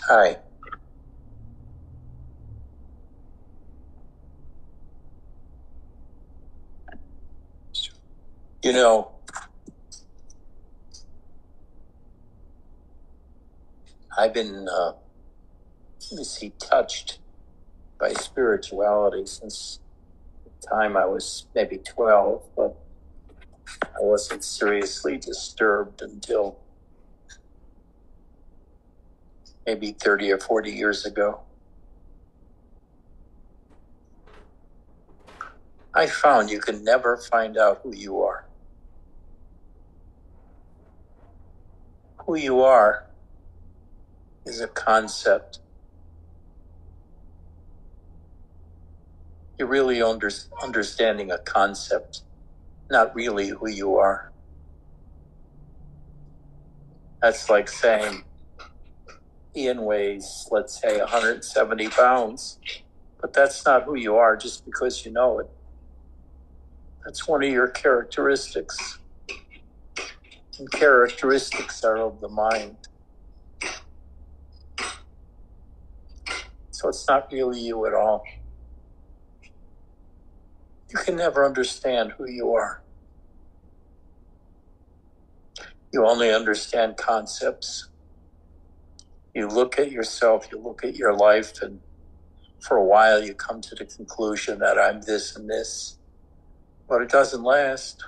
Hi. You know, I've been, touched by spirituality since the time I was maybe 12, but I wasn't seriously disturbed until maybe 30 or 40 years ago. I found you can never find out who you are. Who you are is a concept. You're really understanding a concept, not really who you are. That's like saying Ian weighs, let's say, 170 pounds, but that's not who you are just because you know it. That's one of your characteristics. And characteristics are of the mind. So it's not really you at all. You can never understand who you are. You only understand concepts. You look at yourself, you look at your life, and for a while you come to the conclusion that I'm this and this. But it doesn't last.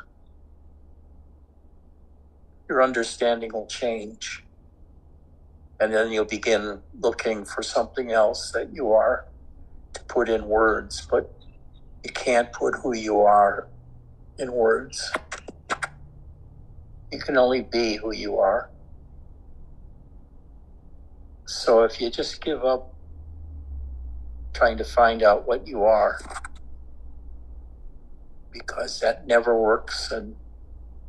Your understanding will change. And then you'll begin looking for something else that you are to put in words, but you can't put who you are in words. You can only be who you are. So if you just give up trying to find out what you are, because that never works and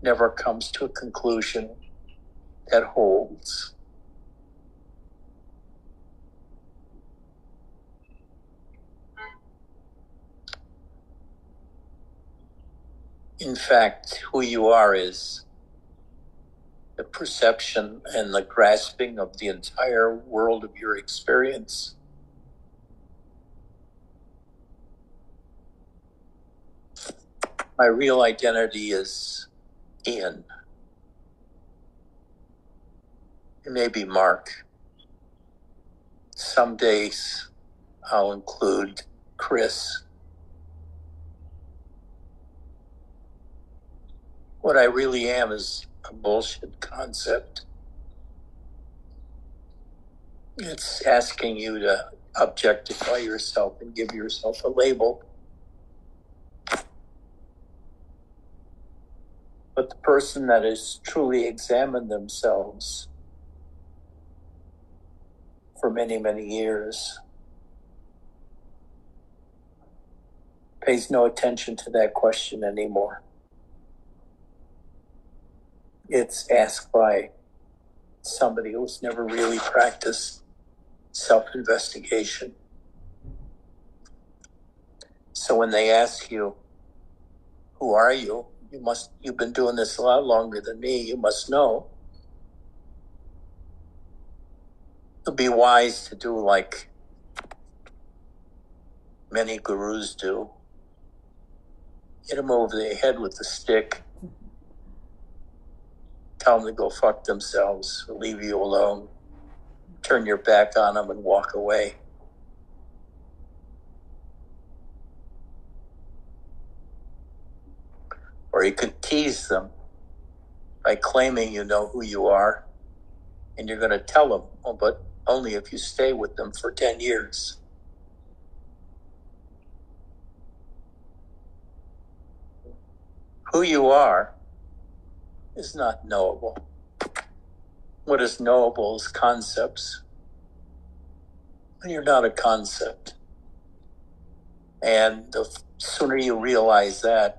never comes to a conclusion that holds. In fact, who you are is the perception and the grasping of the entire world of your experience. My real identity is Ian. It may be Mark. Some days I'll include Chris. What I really am is a bullshit concept. It's asking you to objectify yourself and give yourself a label. But the person that has truly examined themselves for many, many years pays no attention to that question anymore. It's asked by somebody who's never really practiced self-investigation. So when they ask you, who are you? You've been doing this a lot longer than me. You must know. It'll be wise to do like many gurus do. Hit them over the head with a stick. Tell them to go fuck themselves or leave you alone. Turn your back on them and walk away. Or you could tease them by claiming you know who you are, and you're going to tell them, but only if you stay with them for 10 years. Who you are is not knowable. What is knowable is concepts. And you're not a concept. And the sooner you realize that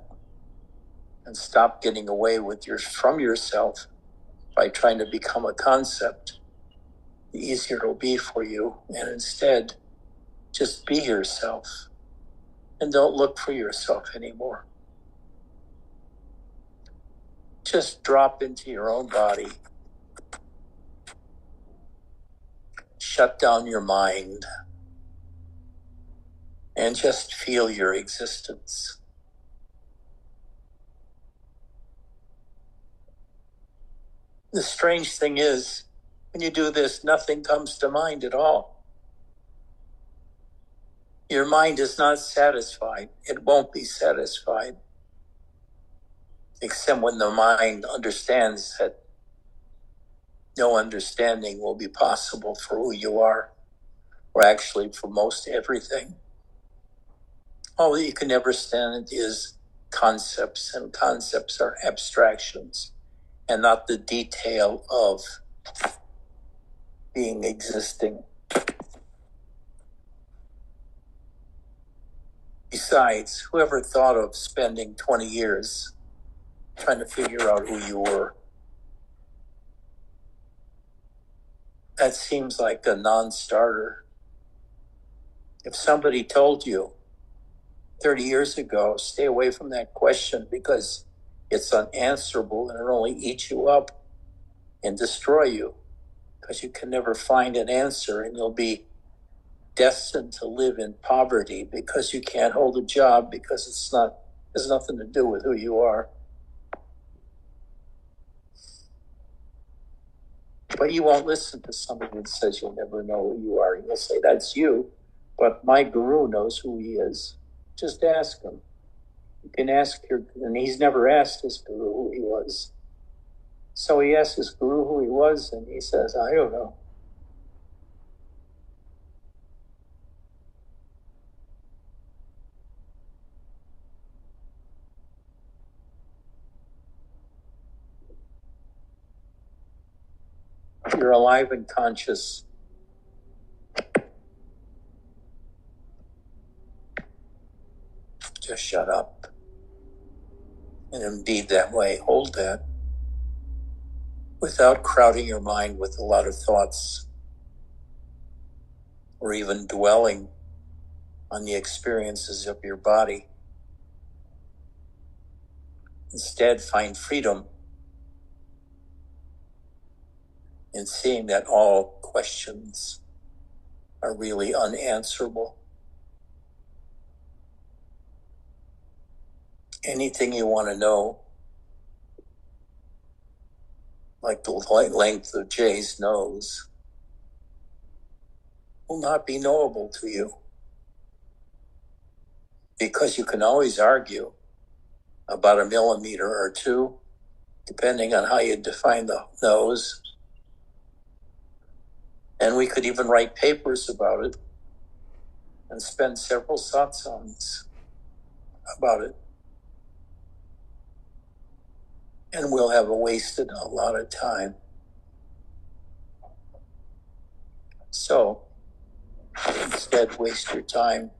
and stop getting away from yourself by trying to become a concept, the easier it'll be for you. And instead, just be yourself and don't look for yourself anymore. Just drop into your own body. Shut shut down your mind and just feel your existence. The strange thing is, when you do this, nothing comes to mind at all. Your mind is not satisfied. It won't be satisfied. Except when the mind understands that no understanding will be possible for who you are, or actually for most everything. All that you can ever stand is concepts, and concepts are abstractions, and not the detail of being existing. Besides, whoever thought of spending 20 years trying to figure out who you were? That seems like a non-starter. If somebody told you 30 years ago, stay away from that question because it's unanswerable and it'll only eat you up and destroy you, because you can never find an answer and you'll be destined to live in poverty because you can't hold a job because has nothing to do with who you are. But you won't listen to somebody that says you'll never know who you are. You'll say, that's you, but my guru knows who he is. Just ask him. You can ask and he's never asked his guru who he was. So he asked his guru who he was, and he says, I don't know. You're alive and conscious. Just shut up. And indeed that way, hold that. Without crowding your mind with a lot of thoughts, or even dwelling on the experiences of your body. Instead, find freedom in seeing that all questions are really unanswerable. Anything you want to know, like the length of Jay's nose, will not be knowable to you. Because you can always argue about a millimeter or two, depending on how you define the nose. And we could even write papers about it and spend several satsangs about it. And we'll have wasted a lot of time. So instead, waste your time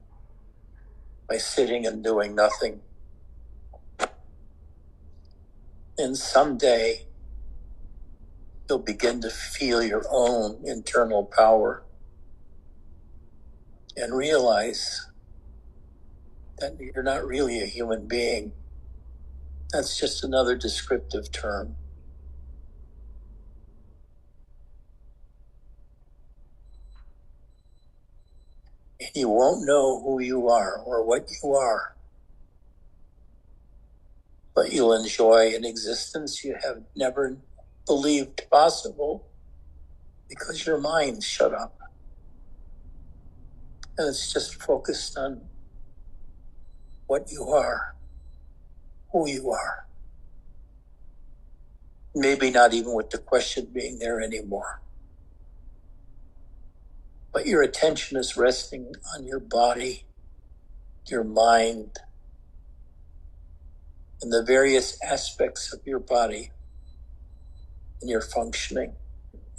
by sitting and doing nothing. And someday, you'll begin to feel your own internal power and realize that you're not really a human being. That's just another descriptive term. And you won't know who you are or what you are, but you'll enjoy an existence you have never believed possible because your mind shut up. And it's just focused on what you are, who you are. Maybe not even with the question being there anymore. But your attention is resting on your body, your mind, and the various aspects of your body and your functioning,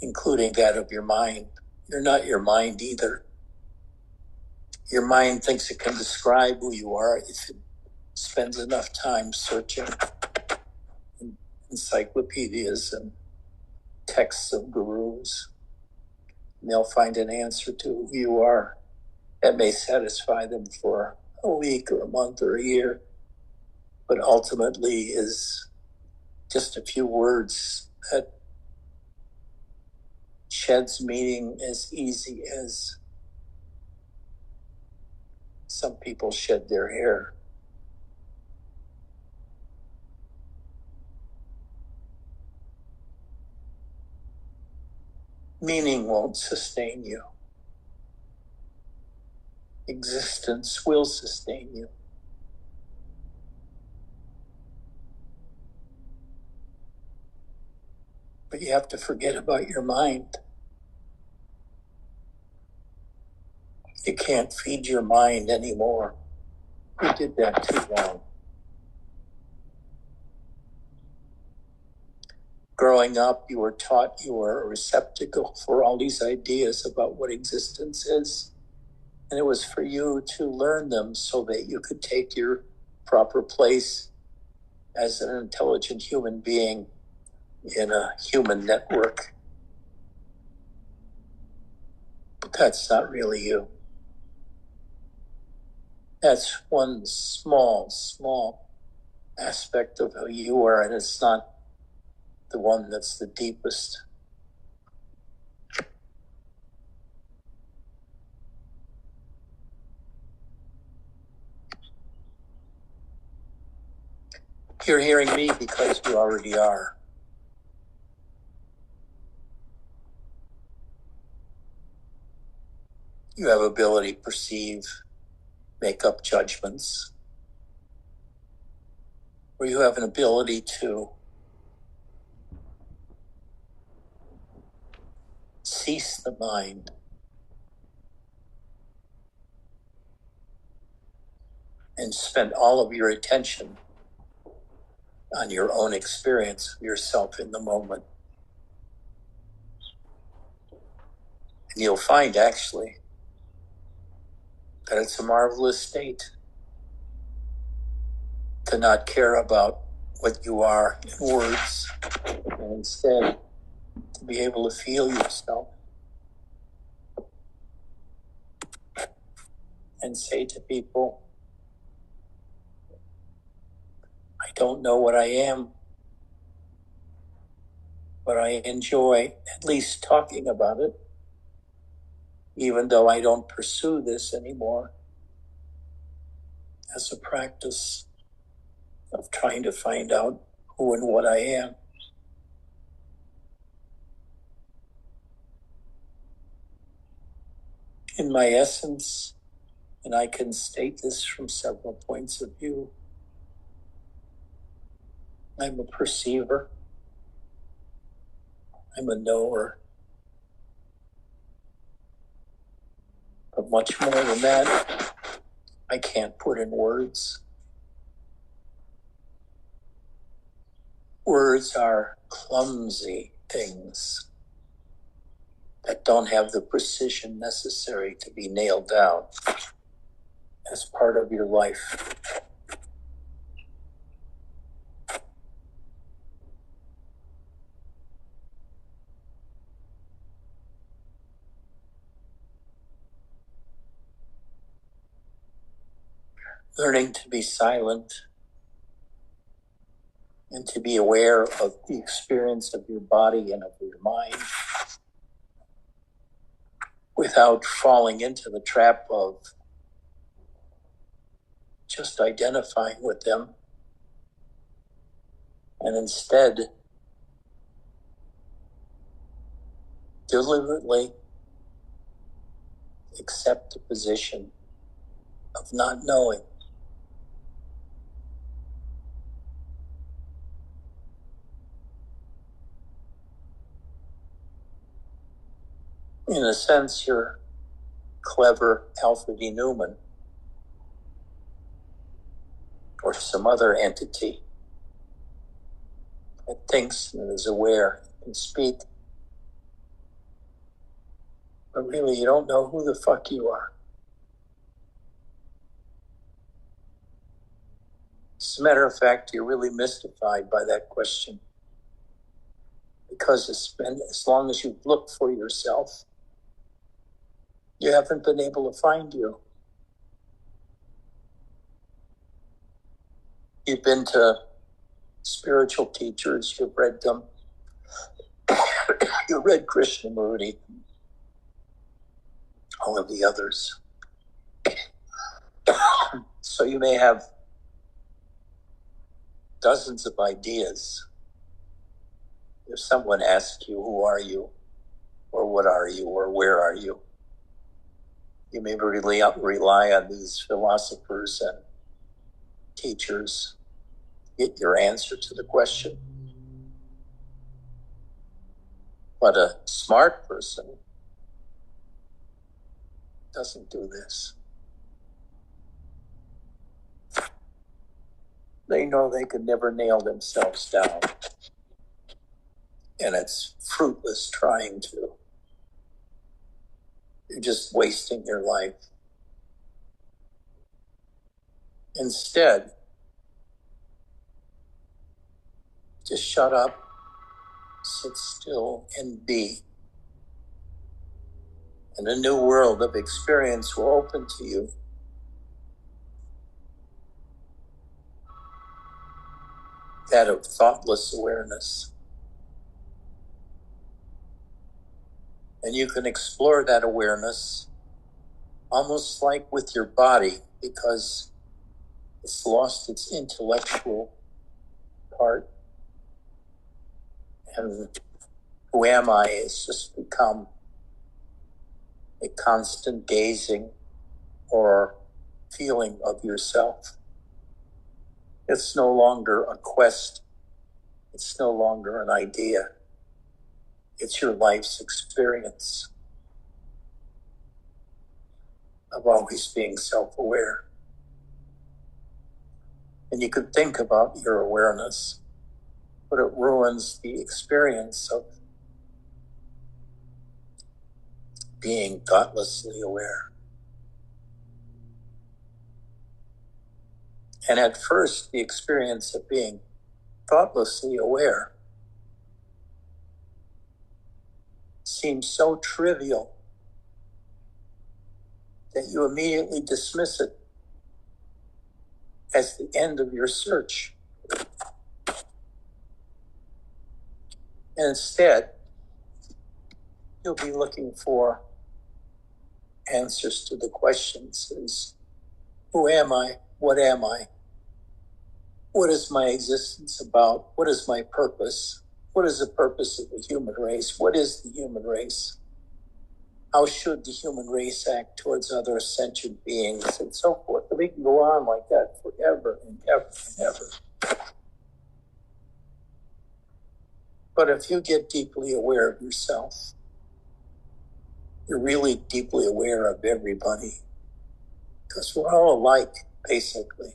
including that of your mind. You're not your mind either. Your mind thinks it can describe who you are if it spends enough time searching in encyclopedias and texts of gurus. And they'll find an answer to who you are that may satisfy them for a week or a month or a year, but ultimately is just a few words that sheds meaning as easy as some people shed their hair. Meaning won't sustain you. Existence will sustain you. But you have to forget about your mind. You can't feed your mind anymore. You did that too long. Growing up, you were taught you were a receptacle for all these ideas about what existence is. And it was for you to learn them so that you could take your proper place as an intelligent human being in a human network. But that's not really you. That's one small aspect of who you are, and it's not the one that's the deepest. You're hearing me because you already are. You have ability to perceive, make up judgments, or you have an ability to cease the mind and spend all of your attention on your own experience of yourself in the moment. And you'll find, actually, that it's a marvelous state to not care about what you are in words, and instead to be able to feel yourself and say to people, I don't know what I am, but I enjoy at least talking about it, even though I don't pursue this anymore as a practice of trying to find out who and what I am. In my essence, and I can state this from several points of view, I'm a perceiver. I'm a knower. But much more than that, I can't put in words. Words are clumsy things that don't have the precision necessary to be nailed down as part of your life. Learning to be silent and to be aware of the experience of your body and of your mind without falling into the trap of just identifying with them, and instead deliberately accept the position of not knowing. In a sense, you're clever Alfred E. Newman or some other entity that thinks and is aware and speak, but really you don't know who the fuck you are. As a matter of fact, you're really mystified by that question, because it's been, as long as you've looked for yourself, you haven't been able to find you. You've been to spiritual teachers, you've read them, You read Krishnamurti, all of the others. So you may have dozens of ideas. If someone asks you, who are you? Or what are you? Or where are you? You may rely on these philosophers and teachers to get your answer to the question. But a smart person doesn't do this. They know they could never nail themselves down. And it's fruitless trying to. You're just wasting your life. Instead, just shut up, sit still, and be. And a new world of experience will open to you. That of thoughtless awareness. And you can explore that awareness almost like with your body, because it's lost its intellectual part. And who am I has just become a constant gazing or feeling of yourself. It's no longer a quest. It's no longer an idea. It's your life's experience of always being self-aware. And you could think about your awareness, but it ruins the experience of being thoughtlessly aware. And at first, the experience of being thoughtlessly aware seems so trivial that you immediately dismiss it as the end of your search. And instead, you'll be looking for answers to the questions is, who am I? What am I? What is my existence about? What is my purpose? What is the purpose of the human race? What is the human race? How should the human race act towards other sentient beings, and so forth? And we can go on like that forever and ever and ever. But if you get deeply aware of yourself, you're really deeply aware of everybody, because we're all alike, basically.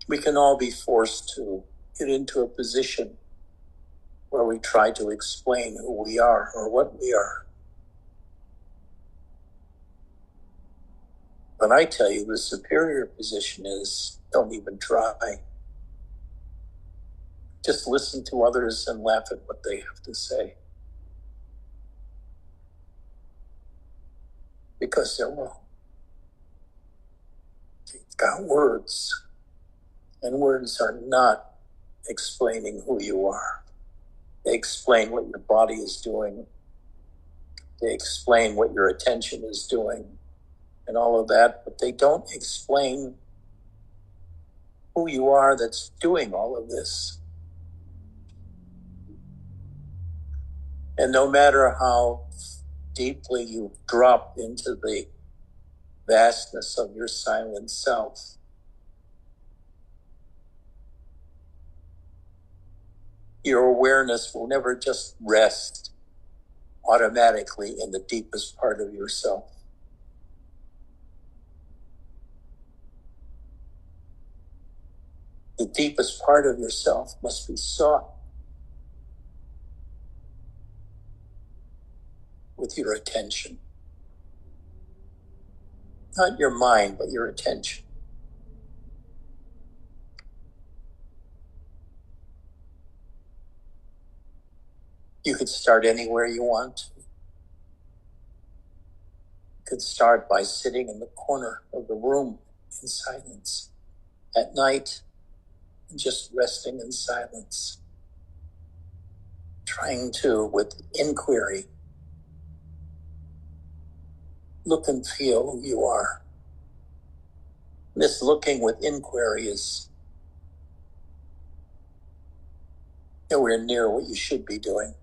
We can all be forced to get into a position where we try to explain who we are or what we are. But I tell you, the superior position is, don't even try. Just listen to others and laugh at what they have to say. Because they're wrong. They've got words. And words are not explaining who you are. They explain what your body is doing. They explain what your attention is doing and all of that, but they don't explain who you are that's doing all of this. And no matter how deeply you drop into the vastness of your silent self, your awareness will never just rest automatically in the deepest part of yourself. The deepest part of yourself must be sought with your attention. Not your mind, but your attention. You could start anywhere you want. You could start by sitting in the corner of the room in silence at night, and just resting in silence, trying to, with inquiry, look and feel who you are. This looking with inquiry is nowhere near what you should be doing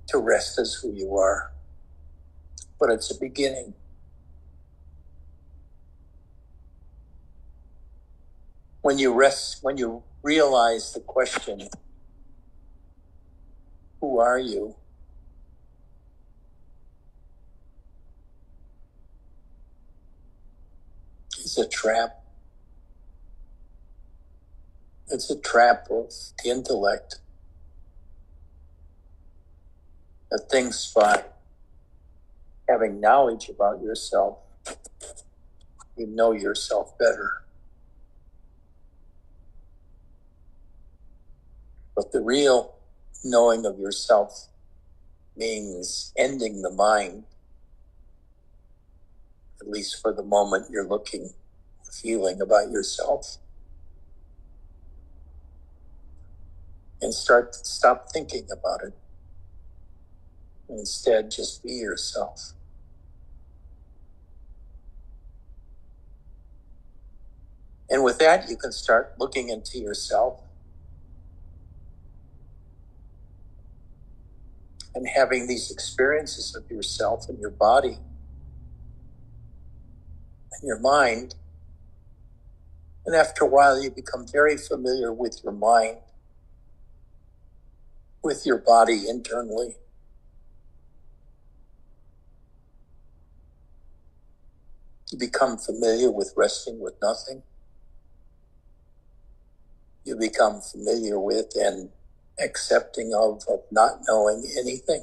to rest as who you are. But it's a beginning. When you rest, when you realize the question, who are you? It's a trap. It's a trap of the intellect that thinks by having knowledge about yourself, you know yourself better. But the real knowing of yourself means ending the mind, at least for the moment you're looking, feeling about yourself, and stop thinking about it. And instead, just be yourself. And with that, you can start looking into yourself and having these experiences of yourself and your body and your mind. And after a while, you become very familiar with your mind, with your body internally. You become familiar with resting with nothing. You become familiar with and accepting of not knowing anything,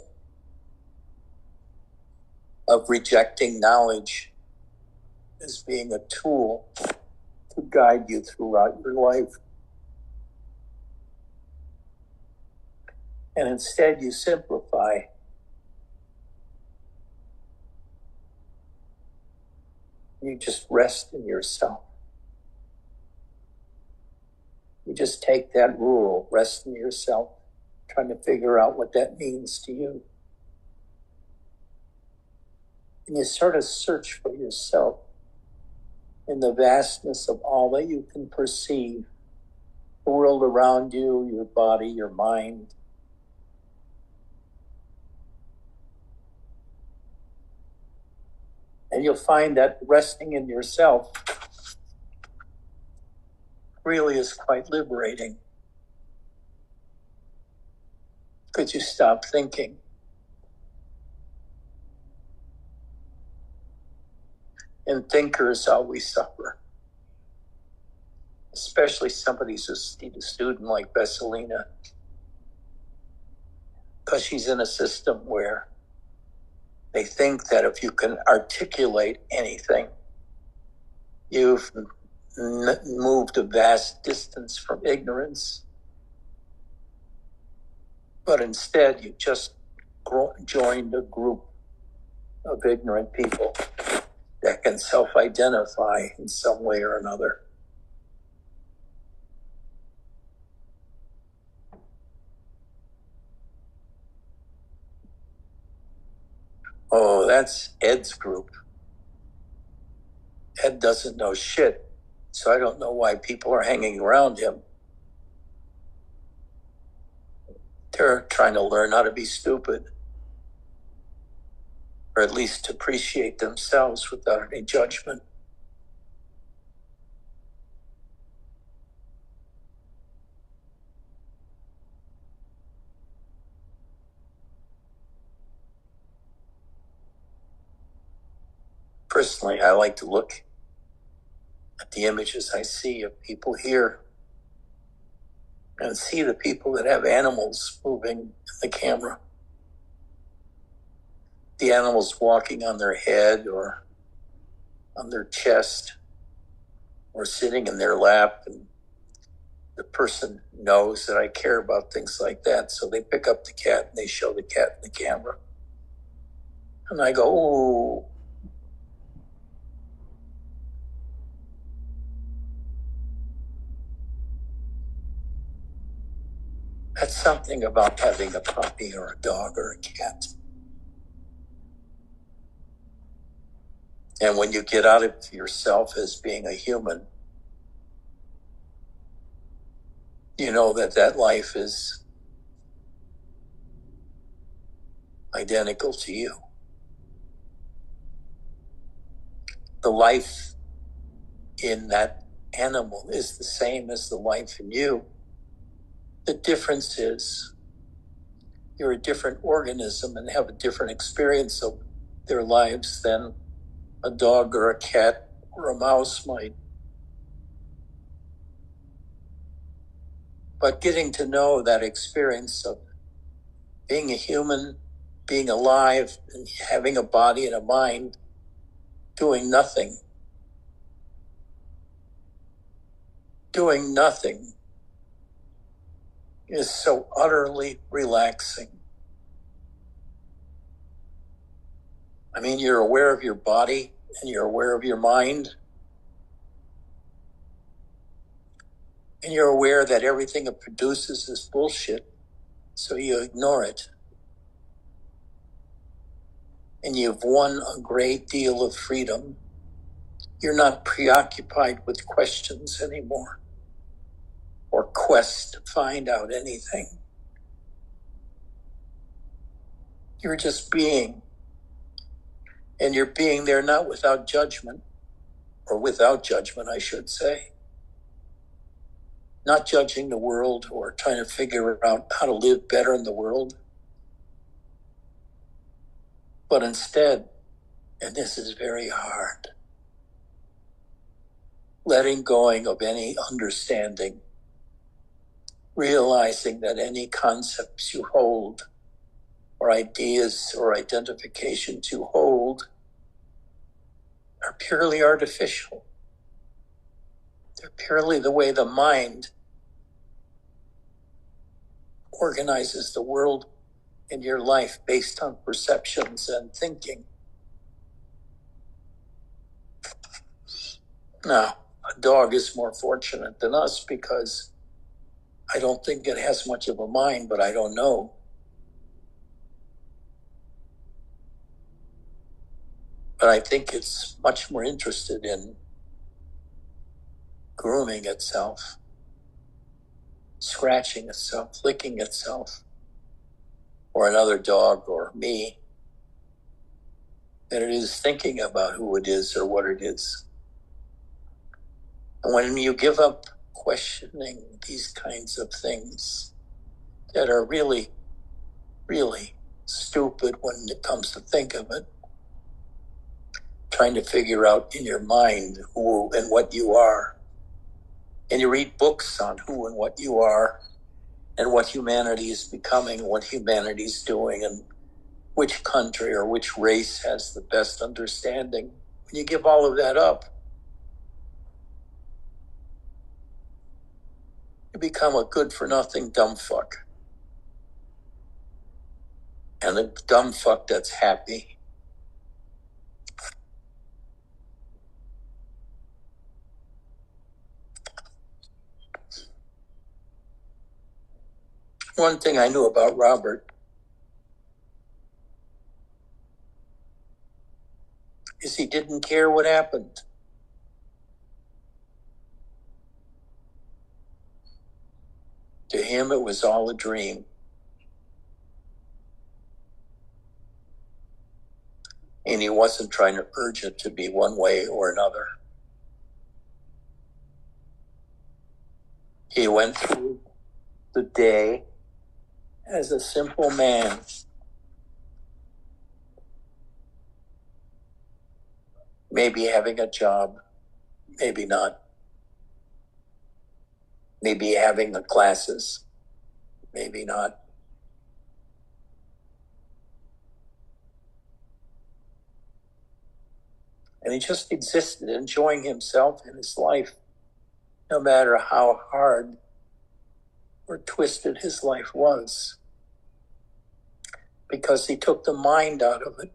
of rejecting knowledge as being a tool to guide you throughout your life. And instead you simplify. You just rest in yourself. You just take that rule, rest in yourself, trying to figure out what that means to you. And you sort of search for yourself in the vastness of all that you can perceive, the world around you, your body, your mind. And you'll find that resting in yourself really is quite liberating, because you stop thinking. And thinkers always suffer, especially somebody who's a student like Vesselina, because she's in a system where they think that if you can articulate anything, you've moved a vast distance from ignorance. But instead, you just joined a group of ignorant people that can self-identify in some way or another. Oh, that's Ed's group. Ed doesn't know shit, so I don't know why people are hanging around him. They're trying to learn how to be stupid, or at least to appreciate themselves without any judgment. Personally, I like to look at the images I see of people here and see the people that have animals moving in the camera. The animals walking on their head or on their chest or sitting in their lap. And the person knows that I care about things like that, so they pick up the cat and they show the cat in the camera. And I go, ooh. That's something about having a puppy or a dog or a cat. And when you get out of yourself as being a human, you know that life is identical to you. The life in that animal is the same as the life in you. The difference is you're a different organism and have a different experience of their lives than a dog or a cat or a mouse might. But getting to know that experience of being a human, being alive, and having a body and a mind, doing nothing is so utterly relaxing. I mean, you're aware of your body and you're aware of your mind. And you're aware that everything it produces is bullshit, so you ignore it. And you've won a great deal of freedom. You're not preoccupied with questions anymore or quest to find out anything. You're just being. And you're being there not without judgment, or without judgment, I should say. Not judging the world or trying to figure out how to live better in the world. But instead, and this is very hard, letting going of any understanding, realizing that any concepts you hold or ideas or identifications you hold are purely artificial. They're purely the way the mind organizes the world in your life based on perceptions and thinking. Now, a dog is more fortunate than us because I don't think it has much of a mind, but I don't know. But I think it's much more interested in grooming itself, scratching itself, licking itself, or another dog or me, than it is thinking about who it is or what it is. And when you give up questioning these kinds of things that are really, really stupid when it comes to think of it, trying to figure out in your mind who and what you are, and you read books on who and what you are, and what humanity is becoming, what humanity is doing, and which country or which race has the best understanding. When you give all of that up, you become a good-for-nothing dumb fuck. And a dumb fuck that's happy. One thing I knew about Robert is he didn't care what happened. To him, it was all a dream. And he wasn't trying to urge it to be one way or another. He went through the day as a simple man. Maybe having a job, maybe not. Maybe having the classes, maybe not. And he just existed, enjoying himself and his life, no matter how hard or twisted his life was. Because he took the mind out of it.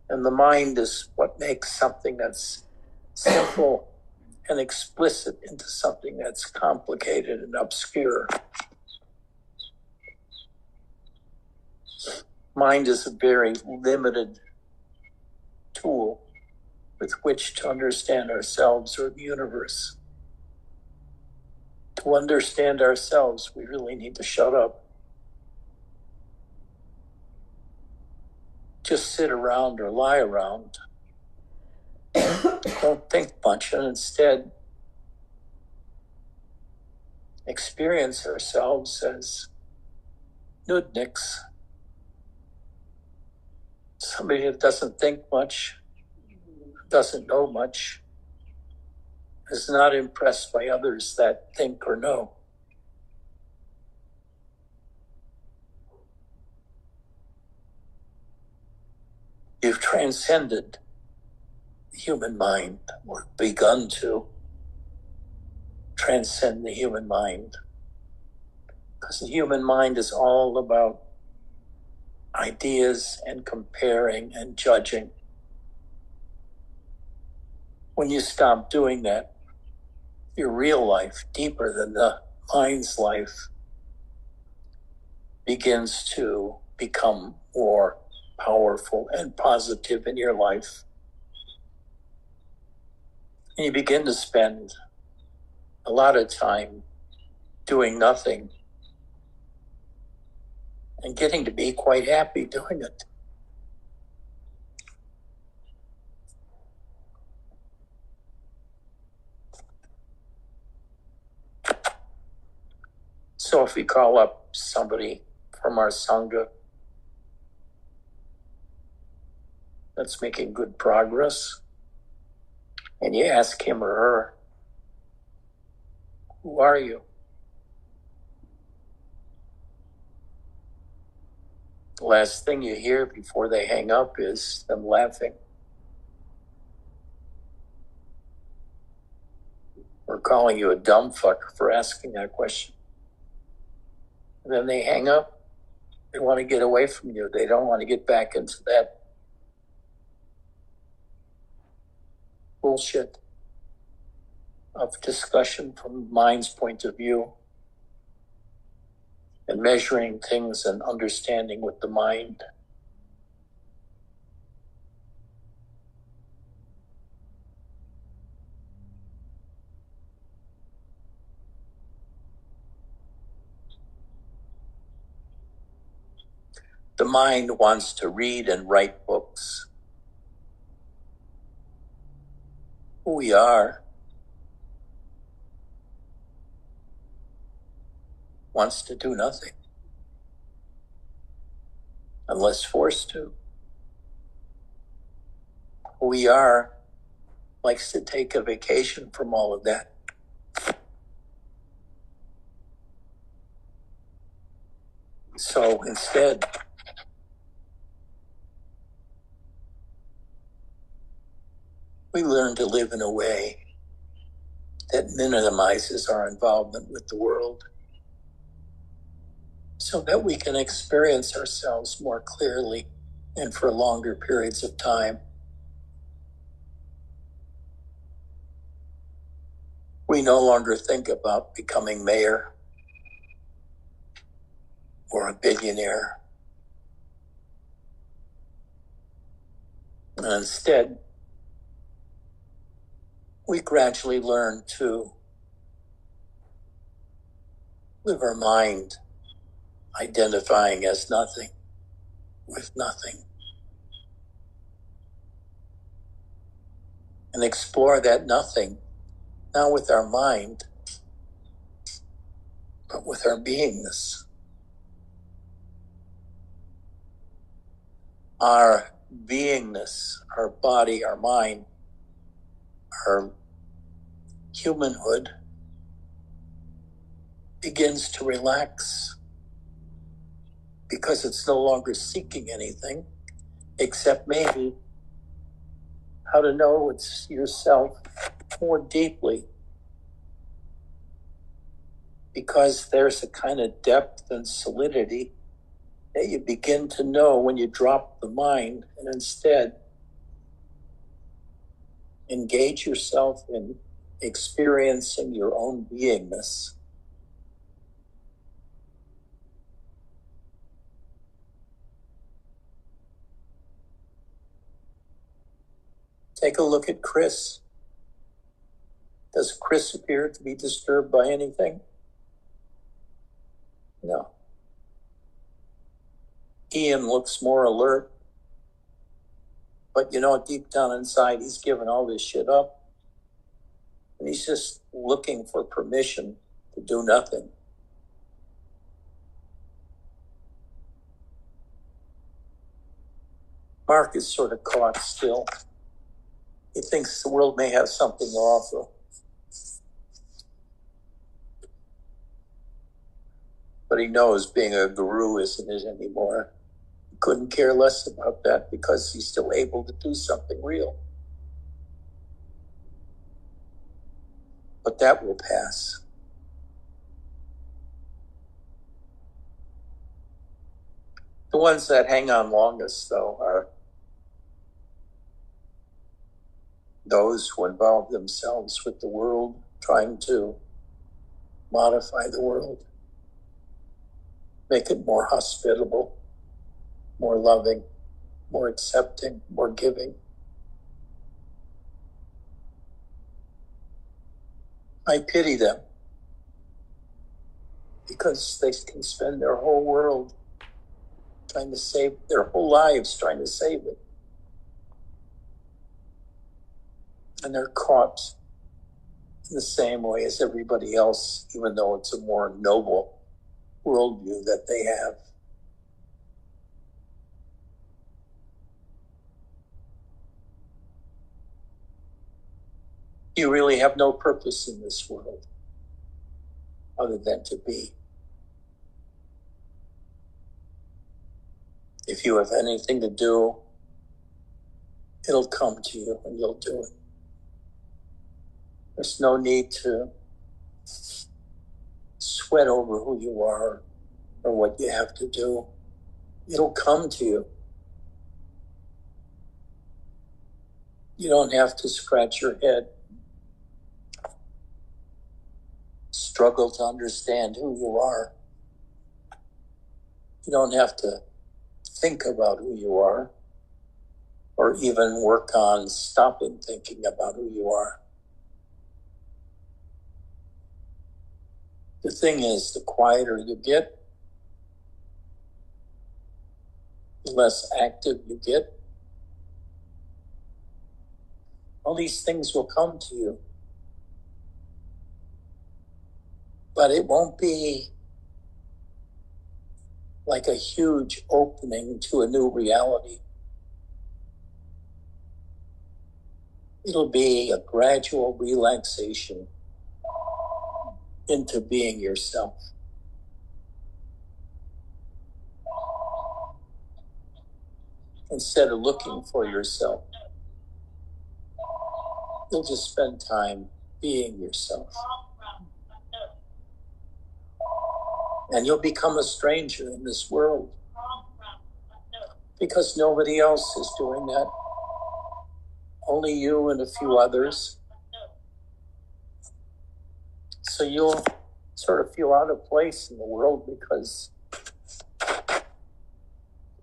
And the mind is what makes something that's simple and explicit into something that's complicated and obscure. Mind is a very limited tool with which to understand ourselves or the universe. To understand ourselves, we really need to shut up. Just sit around or lie around. Don't think much, and instead experience ourselves as nudniks. Somebody who doesn't think much, doesn't know much, is not impressed by others that think or know. You've transcended the human mind, or begun to transcend the human mind. Because the human mind is all about ideas and comparing and judging. When you stop doing that, your real life, deeper than the mind's life, begins to become more powerful and positive in your life. And you begin to spend a lot of time doing nothing and getting to be quite happy doing it. So if we call up somebody from our Sangha that's making good progress, and you ask him or her, who are you? The last thing you hear before they hang up is them laughing or calling you a dumb fuck for asking that question. And then they hang up. They want to get away from you. They don't want to get back into that bullshit of discussion from mind's point of view and measuring things and understanding with the mind. The mind wants to read and write books. Who we are wants to do nothing unless forced to. Who we are likes to take a vacation from all of that. So instead, we learn to live in a way that minimizes our involvement with the world so that we can experience ourselves more clearly and for longer periods of time. We no longer think about becoming mayor or a billionaire. And instead, we gradually learn to live our mind identifying as nothing with nothing. And explore that nothing, not with our mind, but with our beingness. Our beingness, our body, our mind, our humanhood begins to relax because it's no longer seeking anything except maybe how to know it's yourself more deeply, because there's a kind of depth and solidity that you begin to know when you drop the mind and instead engage yourself in experiencing your own beingness. Take a look at Chris. Does Chris appear to be disturbed by anything? No. Ian looks more alert. But deep down inside, he's given all this shit up. And he's just looking for permission to do nothing. Mark is sort of caught still. He thinks the world may have something to offer. But he knows being a guru isn't it anymore. He couldn't care less about that because he's still able to do something real. But that will pass. The ones that hang on longest, though, are those who involve themselves with the world, trying to modify the world, make it more hospitable, more loving, more accepting, more giving. I pity them because they can spend their whole world trying to save, their whole lives trying to save it. And they're caught in the same way as everybody else, even though it's a more noble worldview that they have. You really have no purpose in this world other than to be. If you have anything to do, it'll come to you and you'll do it. There's no need to sweat over who you are or what you have to do. It'll come to you. You don't have to scratch your head, struggle to understand who you are. You don't have to think about who you are or even work on stopping thinking about who you are. The thing is, the quieter you get, the less active you get, all these things will come to you. But it won't be like a huge opening to a new reality. It'll be a gradual relaxation into being yourself. Instead of looking for yourself, you'll just spend time being yourself. And you'll become a stranger in this world because nobody else is doing that. Only you and a few others. So you'll sort of feel out of place in the world because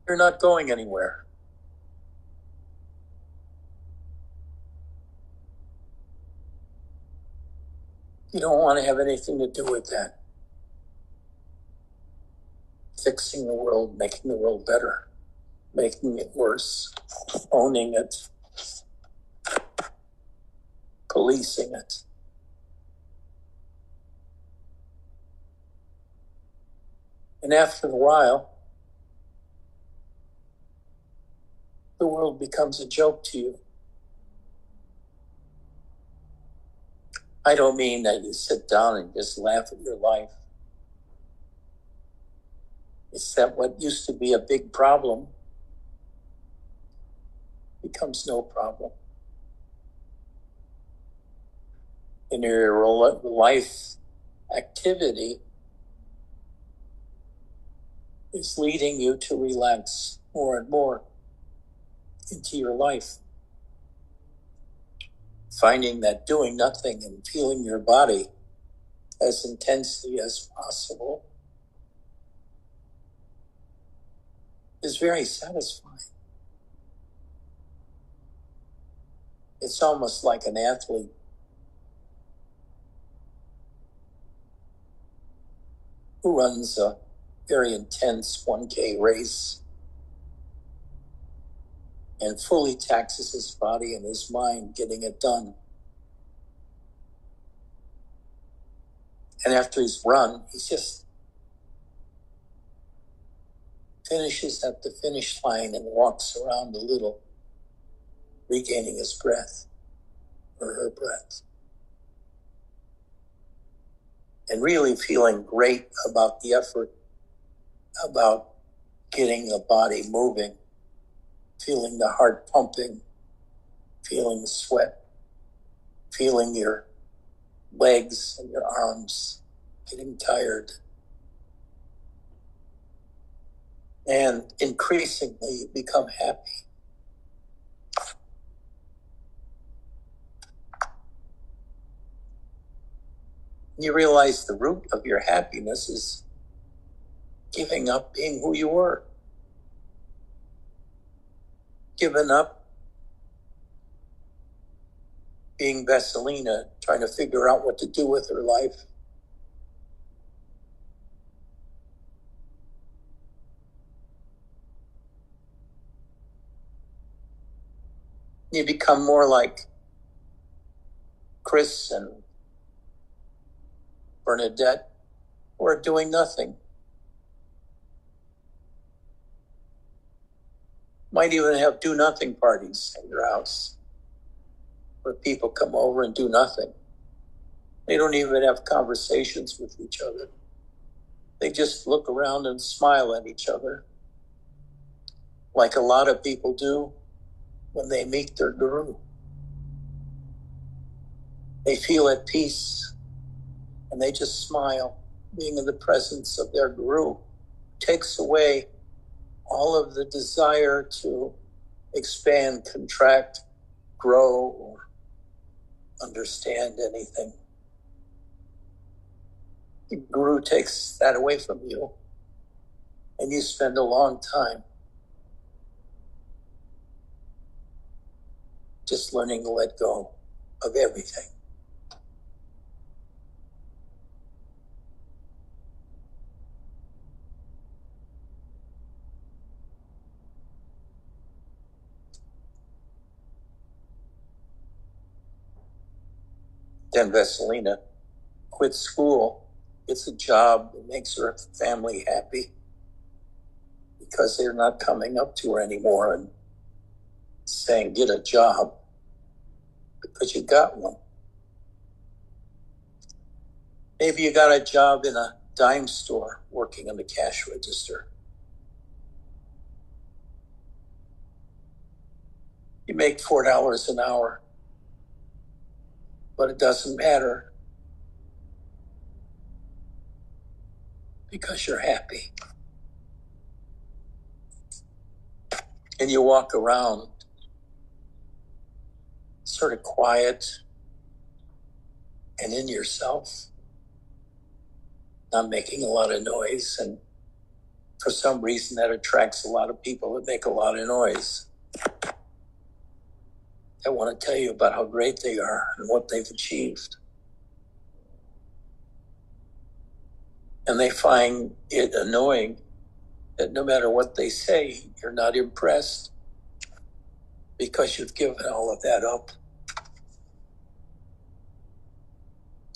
you're not going anywhere. You don't want to have anything to do with that. Fixing the world, making the world better, making it worse, owning it, policing it. And after a while, the world becomes a joke to you. I don't mean that you sit down and just laugh at your life. It's that what used to be a big problem becomes no problem. And your life activity is leading you to relax more and more into your life. Finding that doing nothing and feeling your body as intensely as possible is very satisfying. It's almost like an athlete who runs a very intense 1K race and fully taxes his body and his mind getting it done. And after he's run, he just finishes at the finish line and walks around a little, regaining his breath or her breath. And really feeling great about the effort, about getting the body moving, feeling the heart pumping, feeling the sweat, feeling your legs and your arms getting tired. And increasingly you become happy. You realize the root of your happiness is giving up being who you were. Giving up being Vesselina, trying to figure out what to do with her life. You become more like Chris and Bernadette, who are doing nothing. Might even have do-nothing parties at your house where people come over and do nothing. They don't even have conversations with each other. They just look around and smile at each other, like a lot of people do when they meet their guru. They feel at peace and they just smile. Being in the presence of their guru takes away all of the desire to expand, contract, grow, or understand anything. The guru takes that away from you, and you spend a long time just learning to let go of everything. Then Vesselina quits school, gets a job that makes her family happy because they're not coming up to her anymore and saying, get a job, because you got one. Maybe you got a job in a dime store working on the cash register. You make $4 an hour, but it doesn't matter because you're happy. And you walk around sort of quiet and in yourself, not making a lot of noise. And for some reason that attracts a lot of people that make a lot of noise. They want to tell you about how great they are and what they've achieved. And they find it annoying that no matter what they say, you're not impressed because you've given all of that up.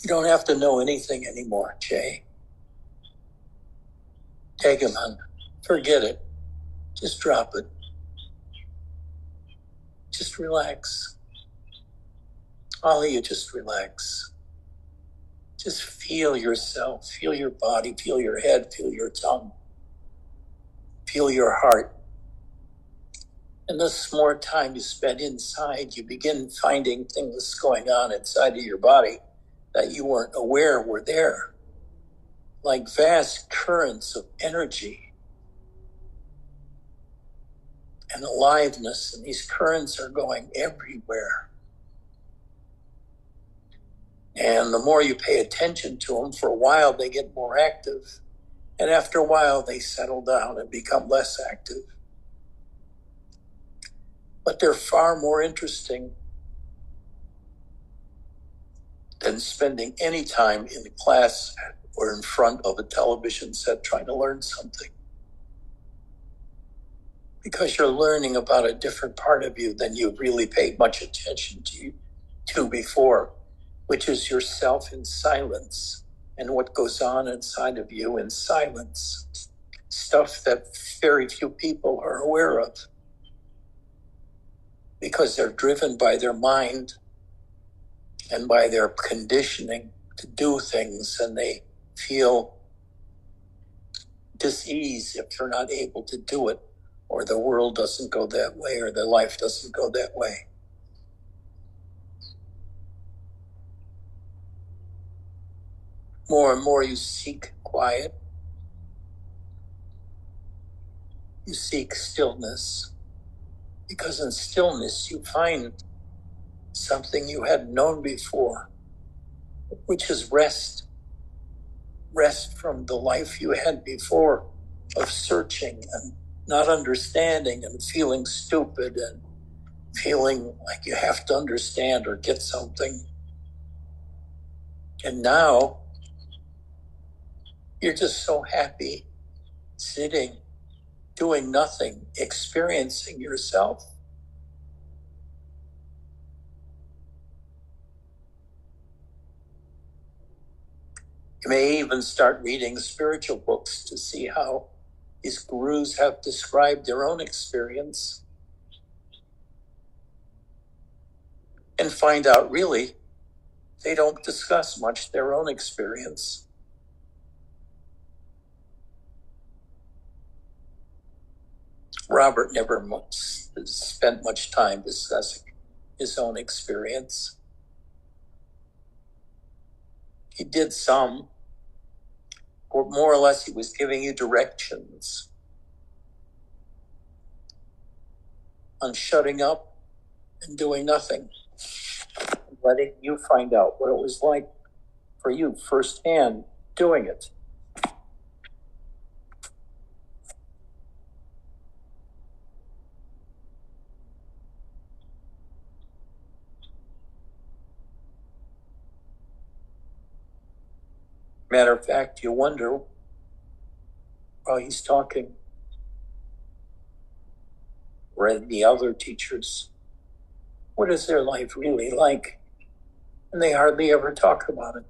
You don't have to know anything anymore, Jay. Take him on. Forget it. Just drop it. Just relax. All of you, just relax. Just feel yourself. Feel your body. Feel your head. Feel your tongue. Feel your heart. And the more time you spend inside, you begin finding things going on inside of your body that you weren't aware were there. Like vast currents of energy and aliveness, and these currents are going everywhere. And the more you pay attention to them, for a while they get more active, and after a while they settle down and become less active. But they're far more interesting than spending any time in class or in front of a television set trying to learn something. Because you're learning about a different part of you than you really paid much attention to before, which is yourself in silence and what goes on inside of you in silence. Stuff that very few people are aware of because they're driven by their mind and by their conditioning to do things, and they feel dis-ease if they're not able to do it, or the world doesn't go that way, or their life doesn't go that way. More and more you seek quiet. You seek stillness, because in stillness you find something you hadn't known before, which is rest. Rest from the life you had before of searching and not understanding and feeling stupid and feeling like you have to understand or get something. And now you're just so happy sitting, doing nothing, experiencing yourself. You may even start reading spiritual books to see how these gurus have described their own experience and find out really they don't discuss much their own experience. Robert never spent much time discussing his own experience. He did some, or more or less he was giving you directions on shutting up and doing nothing, and letting you find out what it was like for you firsthand doing it. Matter of fact, you wonder while he's talking, or the other teachers, what is their life really like? And they hardly ever talk about it.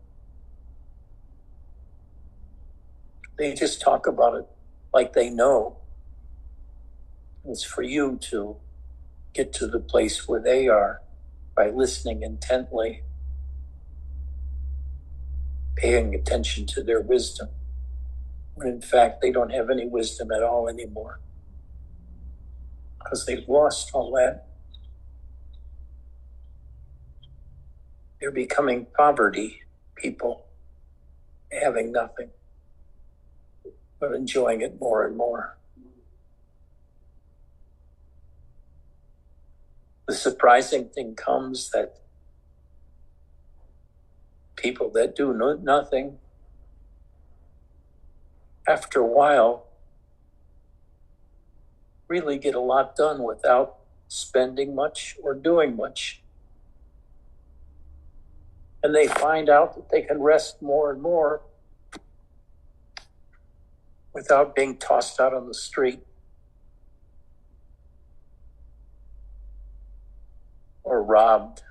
They just talk about it like they know. It's for you to get to the place where they are by listening intently, paying attention to their wisdom, when in fact they don't have any wisdom at all anymore, because they've lost all that. They're becoming poverty people, having nothing, but enjoying it more and more. The surprising thing comes that people that do nothing, after a while, really get a lot done without spending much or doing much. And they find out that they can rest more and more without being tossed out on the street or robbed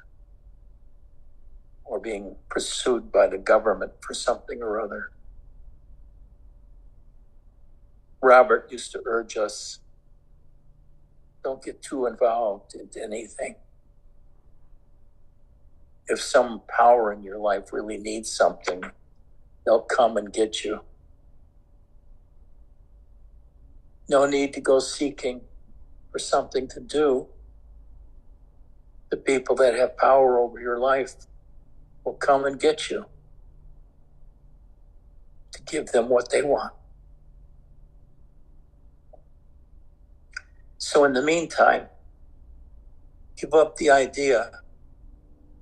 or being pursued by the government for something or other. Robert used to urge us, don't get too involved into anything. If some power in your life really needs something, they'll come and get you. No need to go seeking for something to do. The people that have power over your life will come and get you to give them what they want. So in the meantime, give up the idea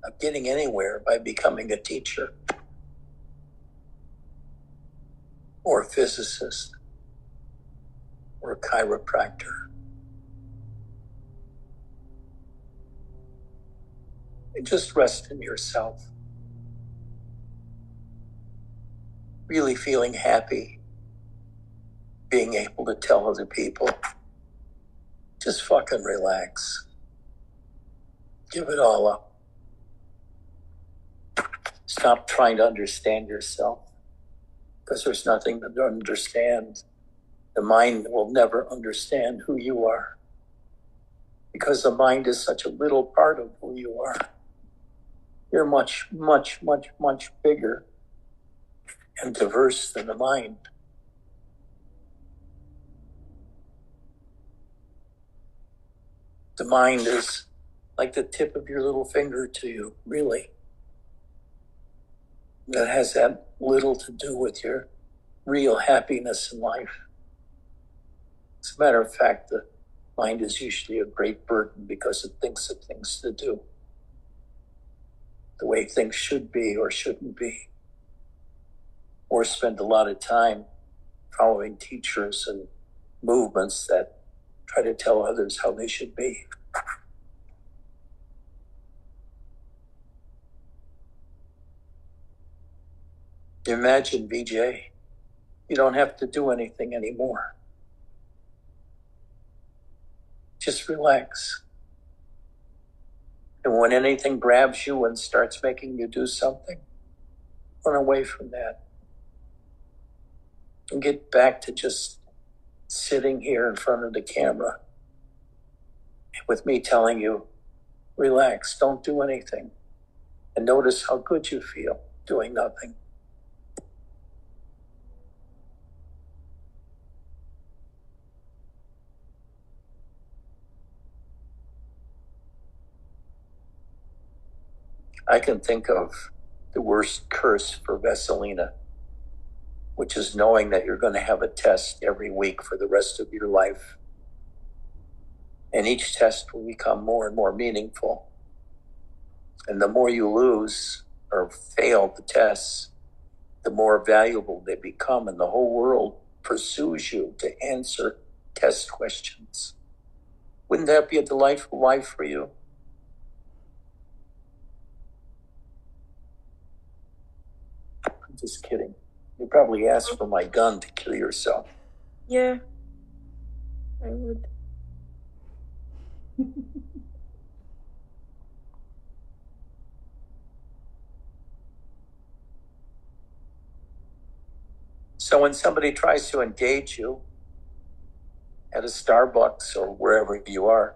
of getting anywhere by becoming a teacher or a physicist or a chiropractor. And just rest in yourself. really feeling happy, being able to tell other people, just fucking relax. Give it all up. Stop trying to understand yourself, because there's nothing to understand. The mind will never understand who you are, because the mind is such a little part of who you are. You're much, much, much, much bigger and diverse than the mind. The mind is like the tip of your little finger to you, really. That has that little to do with your real happiness in life. As a matter of fact, the mind is usually a great burden because it thinks of things to do, the way things should be or shouldn't be, or spend a lot of time following teachers and movements that try to tell others how they should be. Imagine, VJ, you don't have to do anything anymore. Just relax. And when anything grabs you and starts making you do something, run away from that. And get back to just sitting here in front of the camera with me telling you, relax, don't do anything. And notice how good you feel doing nothing. I can think of the worst curse for Veselina, which is knowing that you're going to have a test every week for the rest of your life. And each test will become more and more meaningful. And the more you lose or fail the tests, the more valuable they become, and the whole world pursues you to answer test questions. Wouldn't that be a delightful life for you? I'm just kidding. You probably asked for my gun to kill yourself. Yeah, I would. So when somebody tries to engage you at a Starbucks or wherever you are,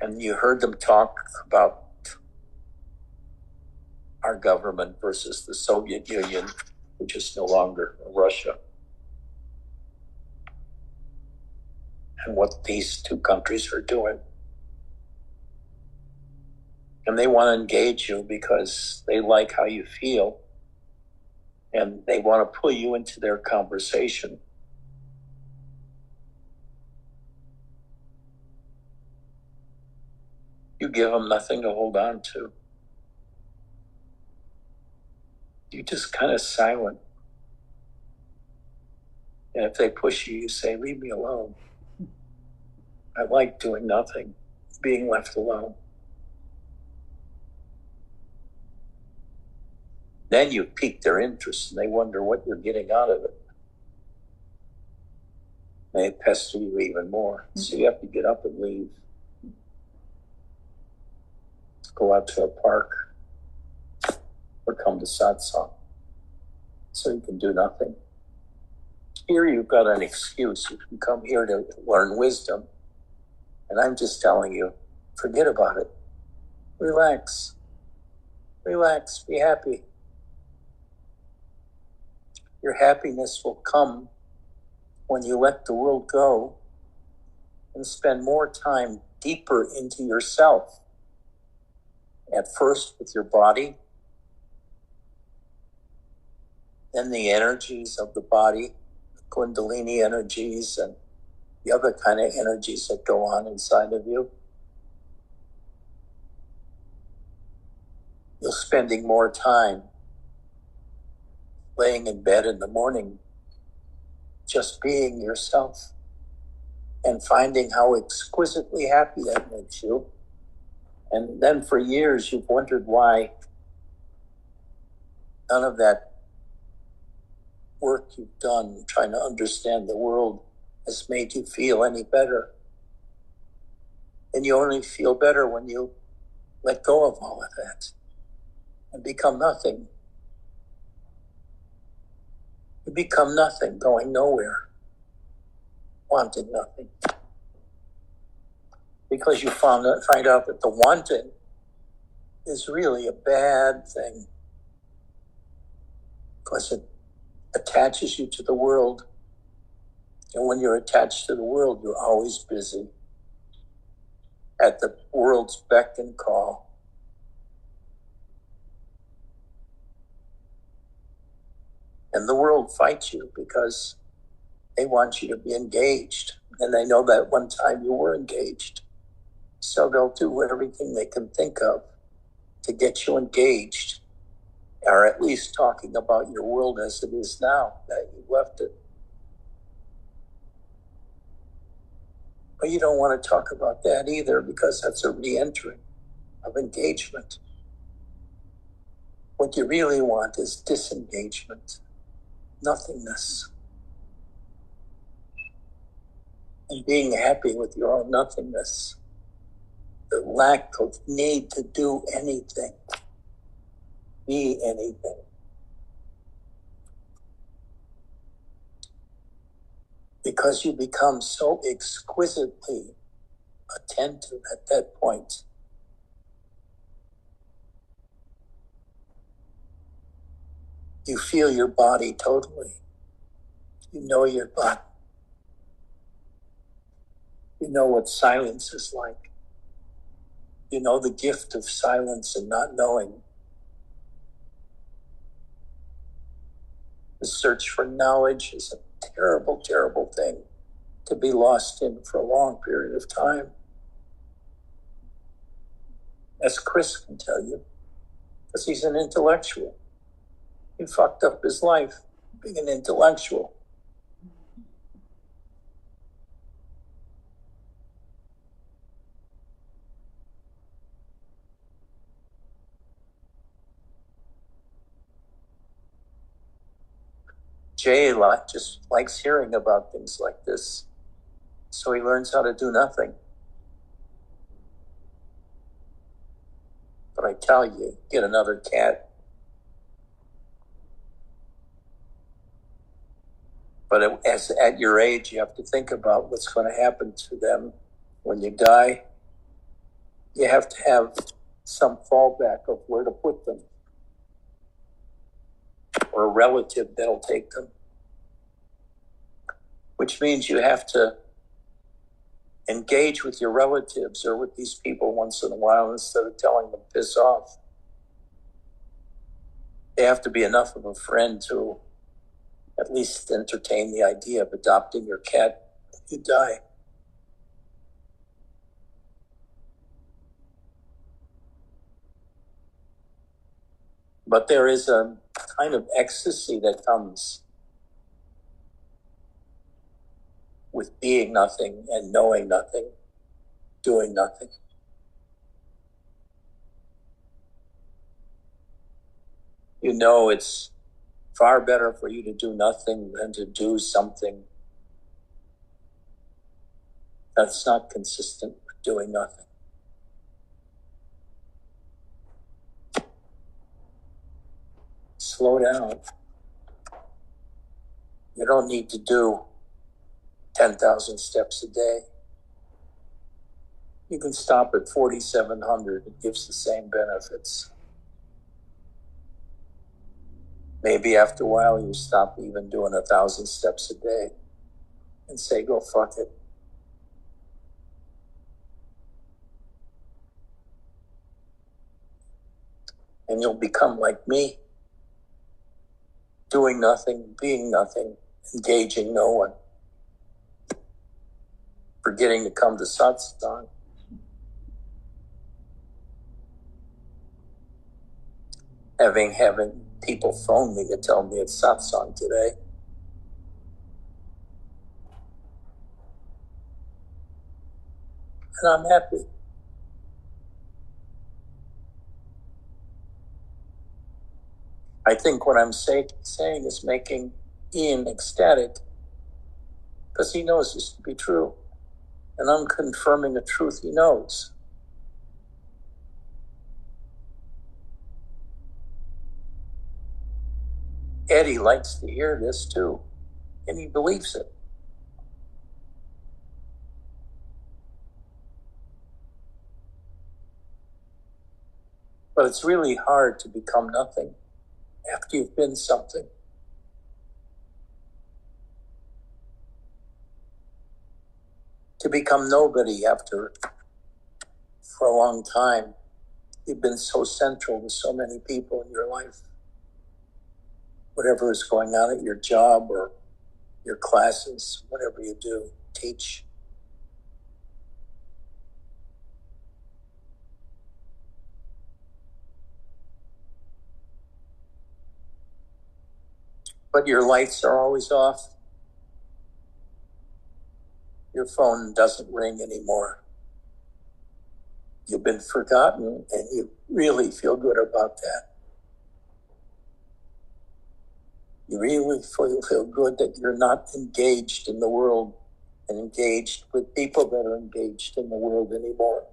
and you heard them talk about our government versus the Soviet Union, which is no longer Russia, and what these two countries are doing. And they want to engage you because they like how you feel, and they want to pull you into their conversation. You give them nothing to hold on to. You're just kind of silent. And if they push you, you say, leave me alone. I like doing nothing, being left alone. Then you pique their interest and they wonder what you're getting out of it. They pester you even more. So you have to get up and leave. Go out to a park or come to satsang so you can do nothing. Here you've got an excuse. You can come here to learn wisdom. And I'm just telling you, forget about it. Relax. Relax. Be happy. Your happiness will come when you let the world go and spend more time deeper into yourself. At first with your body, then the energies of the body, the Kundalini energies and the other kind of energies that go on inside of you. You're spending more time laying in bed in the morning, just being yourself and finding how exquisitely happy that makes you. And then for years you've wondered why none of that work you've done trying to understand the world has made you feel any better. And you only feel better when you let go of all of that and become nothing. You become nothing, going nowhere, wanting nothing. Because you find out that the wanting is really a bad thing. Because it attaches you to the world. And when you're attached to the world, you're always busy at the world's beck and call. And the world fights you because they want you to be engaged. And they know that one time you were engaged. So they'll do everything they can think of to get you engaged, or at least talking about your world as it is now, that you left it. But you don't want to talk about that either, because that's a re-entering of engagement. What you really want is disengagement, nothingness, and being happy with your own nothingness. The lack of need to do anything, be anything. Because you become so exquisitely attentive at that point. You feel your body totally. You know your body. You know what silence is like. You know the gift of silence and not knowing. The search for knowledge is a terrible, terrible thing to be lost in for a long period of time. As Chris can tell you, because he's an intellectual. He fucked up his life being an intellectual. Jay just likes hearing about things like this, so he learns how to do nothing. But I tell you, get another cat. But at your age, you have to think about what's going to happen to them when you die. You have to have some fallback of where to put them, or a relative that'll take them. Which means you have to engage with your relatives or with these people once in a while instead of telling them piss off. They have to be enough of a friend to at least entertain the idea of adopting your cat when you die. But there is a kind of ecstasy that comes with being nothing and knowing nothing, doing nothing. You know it's far better for you to do nothing than to do something that's not consistent with doing nothing. Slow down. You don't need to do 10,000 steps a day. You can stop at 4,700. It gives the same benefits. Maybe after a while you stop even doing 1,000 steps a day and say, go fuck it. And you'll become like me, doing nothing, being nothing, engaging no one, forgetting to come to satsang. Having people phone me to tell me it's satsang today. And I'm happy. I think what I'm saying is making being ecstatic because he knows this to be true. And I'm confirming a truth he knows. Eddie likes to hear this too, and he believes it. But it's really hard to become nothing after you've been something. To become nobody after, for a long time, you've been so central to so many people in your life. Whatever is going on at your job or your classes, whatever you do, teach. But your lights are always off. Your phone doesn't ring anymore. You've been forgotten, and you really feel good about that. You really feel good that you're not engaged in the world and engaged with people that are engaged in the world anymore.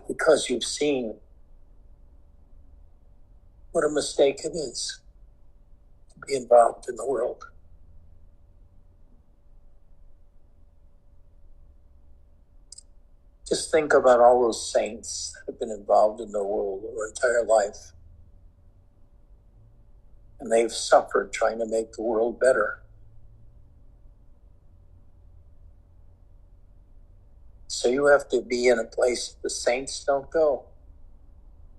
Because you've seen what a mistake it is to be involved in the world. Just think about all those saints that have been involved in the world their entire life. And they've suffered trying to make the world better. So you have to be in a place the saints don't go,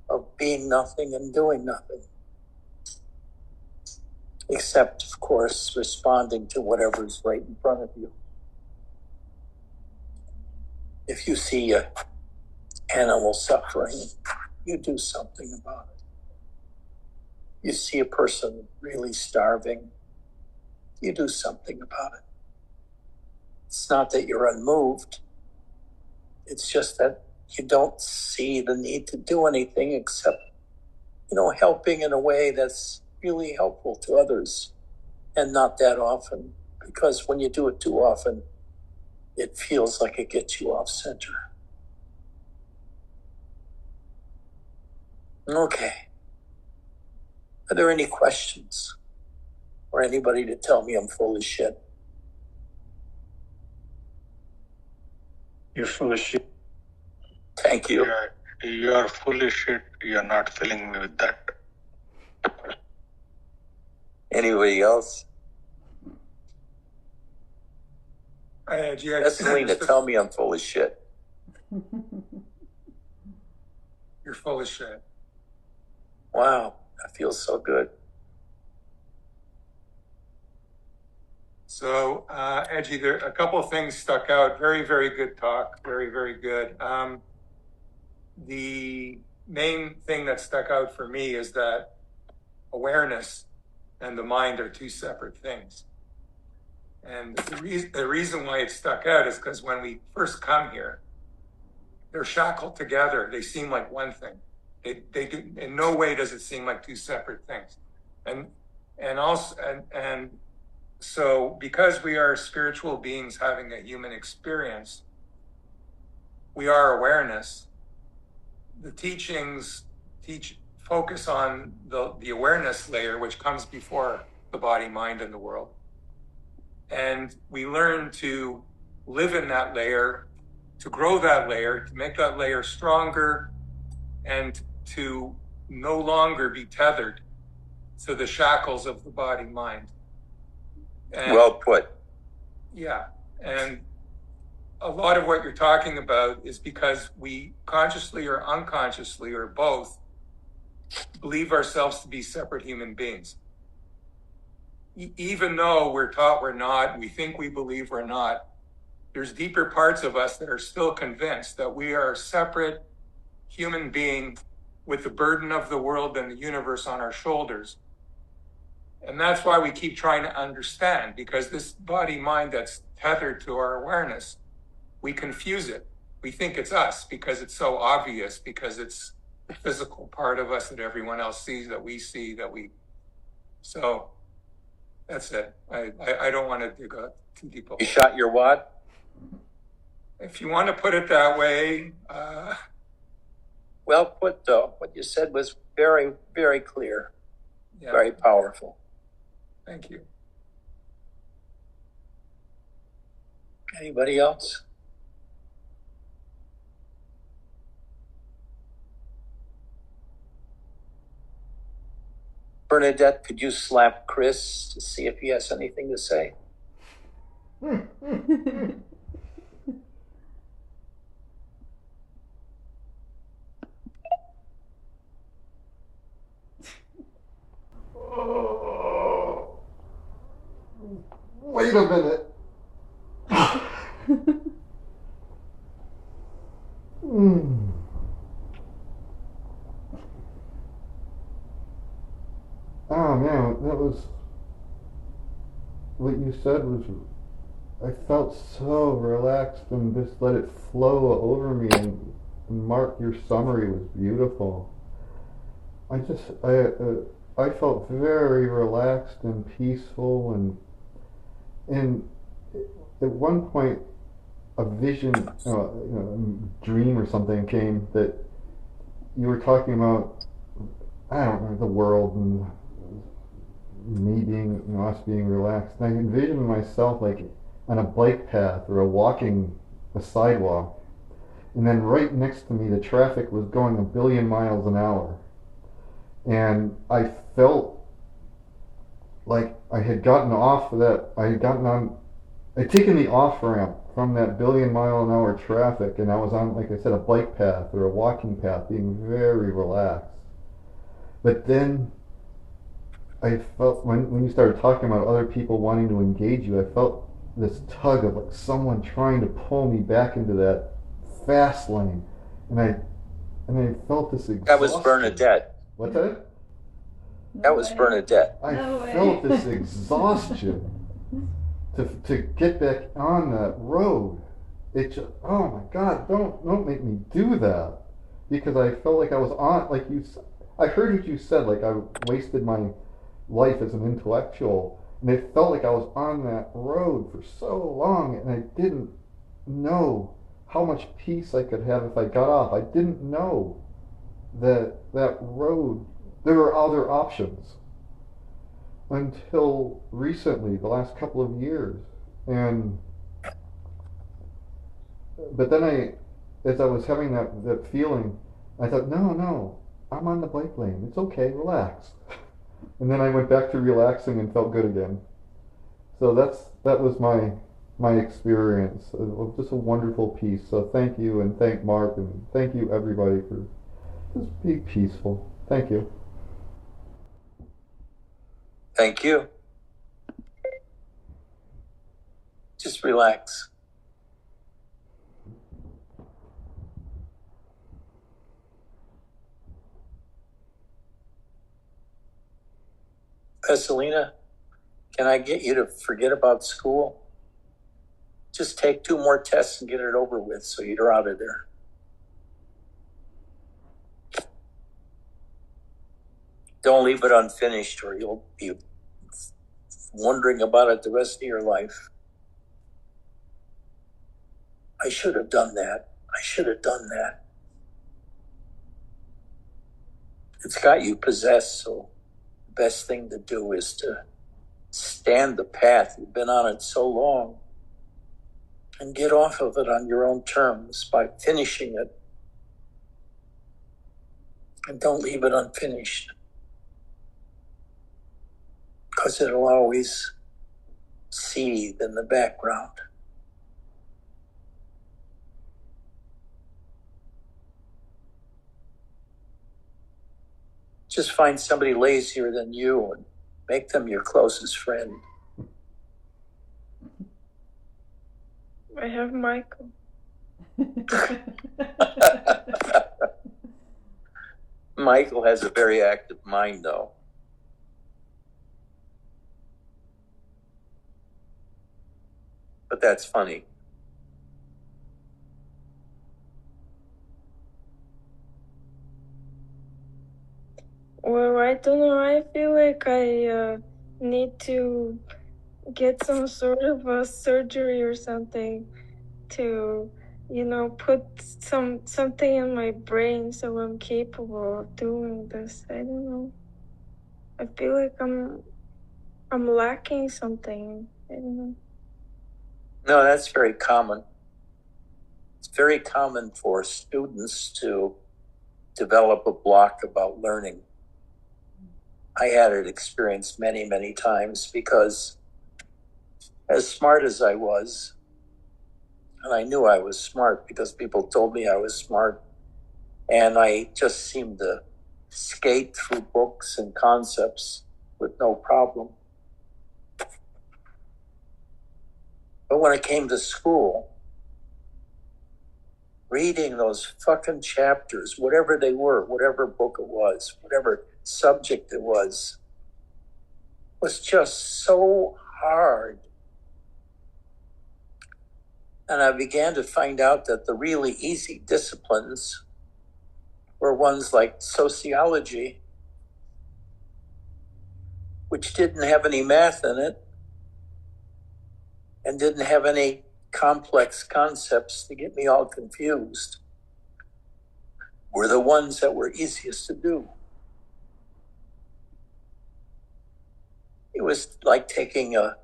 of being nothing and doing nothing. Except, of course, responding to whatever's right in front of you. If you see an animal suffering, you do something about it. You see a person really starving, you do something about it. It's not that you're unmoved. It's just that you don't see the need to do anything except, helping in a way that's really helpful to others, and not that often, because when you do it too often, it feels like it gets you off center. Okay. Are there any questions? Or anybody to tell me I'm full of shit? You're full of shit. Thank you. You are full of shit. You're not filling me with that. Anybody else? Yeah, That's Selena, tell me I'm full of shit. You're full of shit. Wow, that feels so good. So, Edgy, there a couple of things stuck out. Very, very good talk. Very, very good. The main thing that stuck out for me is that awareness and the mind are two separate things. And the reason why it stuck out is because when we first come here, they're shackled together. They seem like one thing. They do, in no way does it seem like two separate things. And so because we are spiritual beings having a human experience, we are awareness. The teachings focus on the awareness layer, which comes before the body, mind, and the world. And we learn to live in that layer, to grow that layer, to make that layer stronger, and to no longer be tethered to the shackles of the body, mind. And, well put. Yeah. And a lot of what you're talking about is because we consciously or unconsciously or both believe ourselves to be separate human beings. Even though we're taught we're not, we think we believe we're not, there's deeper parts of us that are still convinced that we are a separate human being with the burden of the world and the universe on our shoulders. And that's why we keep trying to understand, because this body mind that's tethered to our awareness, we confuse it. We think it's us because it's so obvious, because it's the physical part of us that everyone else sees, that we see, that we So that's it. I don't want to dig too deep. You shot your wad? If you want to put it that way. Well put, though. What you said was very, very clear. Yeah. Very powerful. Thank you. Anybody else? Bernadette, could you slap Chris to see if he has anything to say? Oh, wait a minute. Oh man, that was what you said was, I felt so relaxed and just let it flow over me, and Mark, your summary was beautiful. I felt very relaxed and peaceful, and at one point a vision, a dream or something came that you were talking about, I don't know, the world and me being, us being relaxed. And I envisioned myself like on a bike path or a sidewalk, and then right next to me the traffic was going 1 billion miles an hour, and I felt like I had gotten off of that. I'd taken the off ramp from that 1 billion mile an hour traffic, and I was on, like I said, a bike path or a walking path, being very relaxed. But then I felt, when you started talking about other people wanting to engage you, I felt this tug of like someone trying to pull me back into that fast lane, and I felt this exhaustion. That was Bernadette. What's that? That was Bernadette. I felt this exhaustion to get back on that road. It just, oh my God, don't make me do that, because I felt like I was on, like I heard what you said, like I wasted my life as an intellectual, and it felt like I was on that road for so long, and I didn't know how much peace I could have if I got off. I didn't know that road, there were other options until recently, the last couple of years. But then as I was having that feeling, I thought, no, I'm on the bike lane. It's okay, relax. And then I went back to relaxing and felt good again. So that was my experience of just a wonderful peace. So thank you, and thank Mark, and thank you everybody for just being peaceful. Thank you. Thank you. Just relax. Selena, can I get you to forget about school? Just take 2 more tests and get it over with so you're out of there. Don't leave it unfinished or you'll be wondering about it the rest of your life. I should have done that. It's got you possessed, so the best thing to do is to stand the path. You've been on it so long, and get off of it on your own terms by finishing it. And don't leave it unfinished, because it'll always seethe in the background. Just find somebody lazier than you and make them your closest friend. I have Michael. Michael has a very active mind, though. But that's funny. Well, I don't know. I feel like I need to get some sort of a surgery or something to, put something in my brain so I'm capable of doing this. I don't know. I feel like I'm lacking something. I don't know. No, that's very common. It's very common for students to develop a block about learning. I had it experienced many, many times because as smart as I was, and I knew I was smart because people told me I was smart, and I just seemed to skate through books and concepts with no problem. But when I came to school, reading those fucking chapters, whatever they were, whatever book it was, whatever subject it was just so hard. And I began to find out that the really easy disciplines were ones like sociology, which didn't have any math in it and didn't have any complex concepts to get me all confused, were the ones that were easiest to do. It was like taking a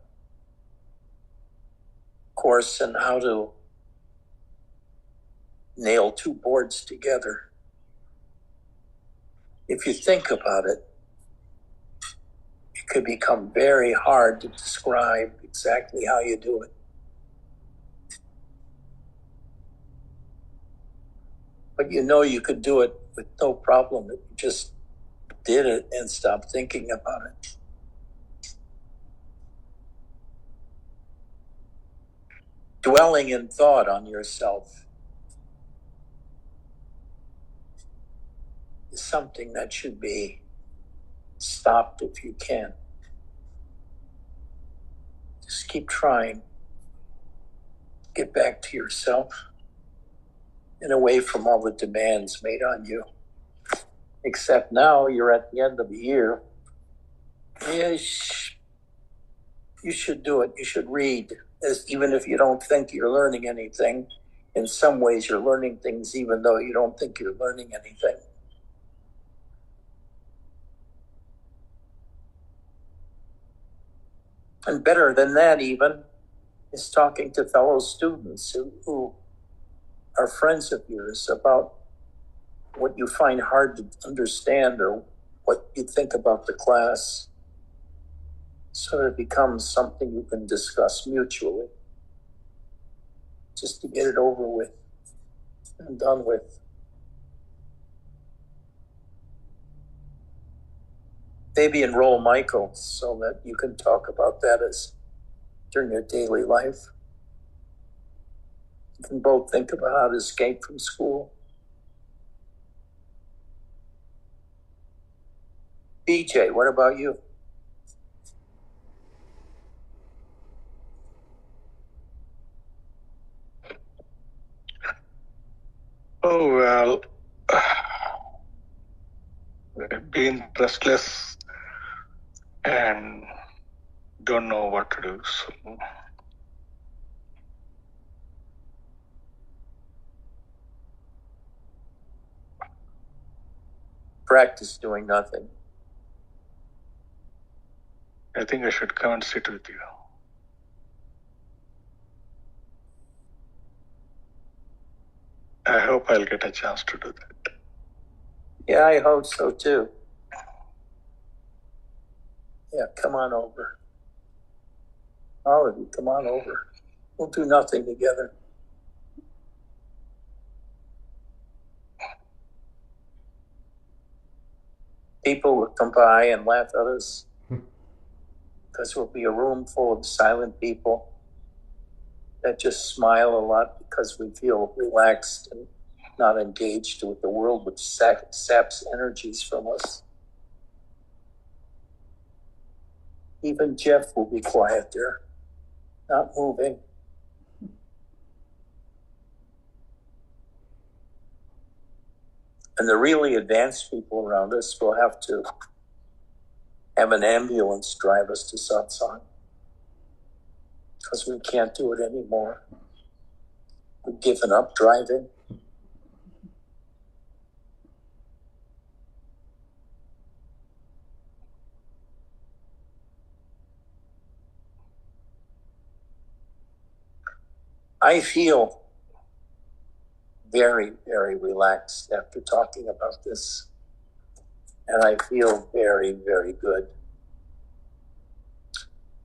course in how to nail two boards together. If you think about it, it could become very hard to describe exactly how you do it. But you could do it with no problem if you just did it and stopped thinking about it. Dwelling in thought on yourself is something that should be stopped if you can. Just keep trying. Get back to yourself and away from all the demands made on you. Except now you're at the end of the year. You should do it. You should read, even if you don't think you're learning anything. In some ways, you're learning things even though you don't think you're learning anything. And better than that even is talking to fellow students who are friends of yours about what you find hard to understand or what you think about the class, so that it becomes something you can discuss mutually, just to get it over with and done with. Maybe enroll Michael so that you can talk about that as during your daily life. You can both think about how to escape from school. BJ, what about you? Oh, well, being restless and don't know what to do. So Practice doing nothing. I think I should come and sit with you. I hope I'll get a chance to do that. Yeah, I hope so too. Yeah, come on over. All of you, come on over. We'll do nothing together. People will come by and laugh at us because we'll be a room full of silent people that just smile a lot because we feel relaxed and not engaged with the world, which saps energies from us. Even Jeff will be quiet there, not moving. And the really advanced people around us will have to have an ambulance drive us to satsang, because we can't do it anymore. We've given up driving. I feel very, very relaxed after talking about this. And I feel very, very good.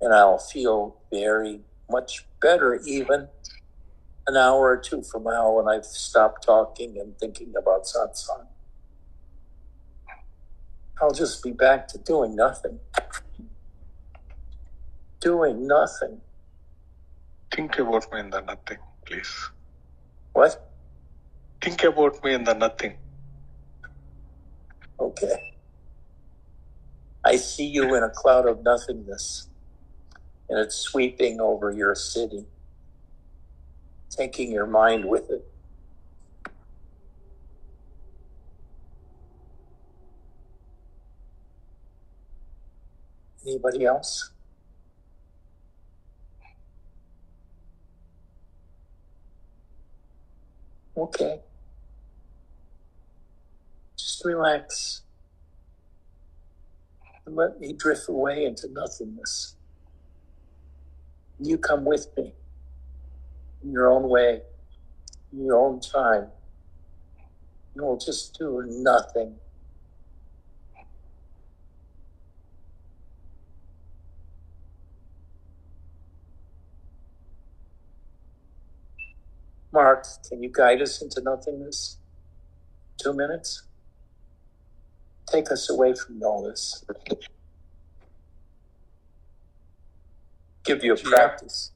And I'll feel very much better even an hour or two from now when I've stopped talking and thinking about satsang. I'll just be back to doing nothing. Doing nothing. Think about me in the nothing, please. What? Think about me in the nothing. Okay. I see you in a cloud of nothingness, and it's sweeping over your city, taking your mind with it. Anybody else? Okay. Just relax and let me drift away into nothingness. You come with me in your own way, in your own time. And we'll just do nothing. Mark, can you guide us into nothingness? 2 minutes? Take us away from all this. Give you a practice.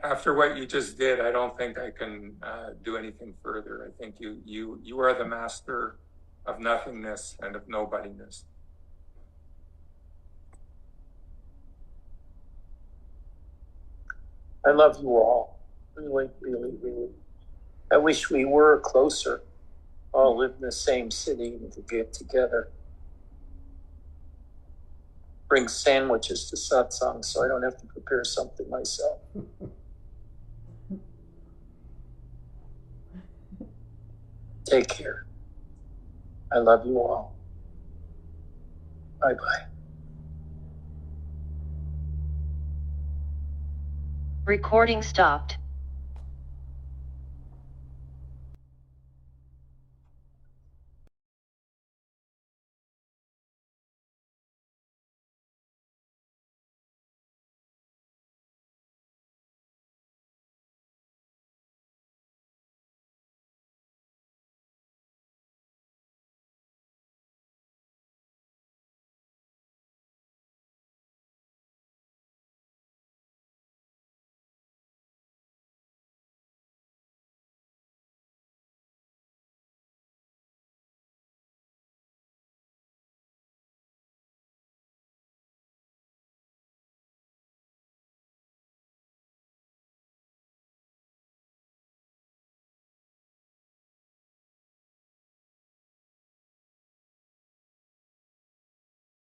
After what you just did, I don't think I can do anything further. I think you are the master of nothingness and of nobodiness. I love you all. Really, really, really. I wish we were closer. All live in the same city and could get together. Bring sandwiches to satsang so I don't have to prepare something myself. Take care. I love you all. Bye-bye. Recording stopped.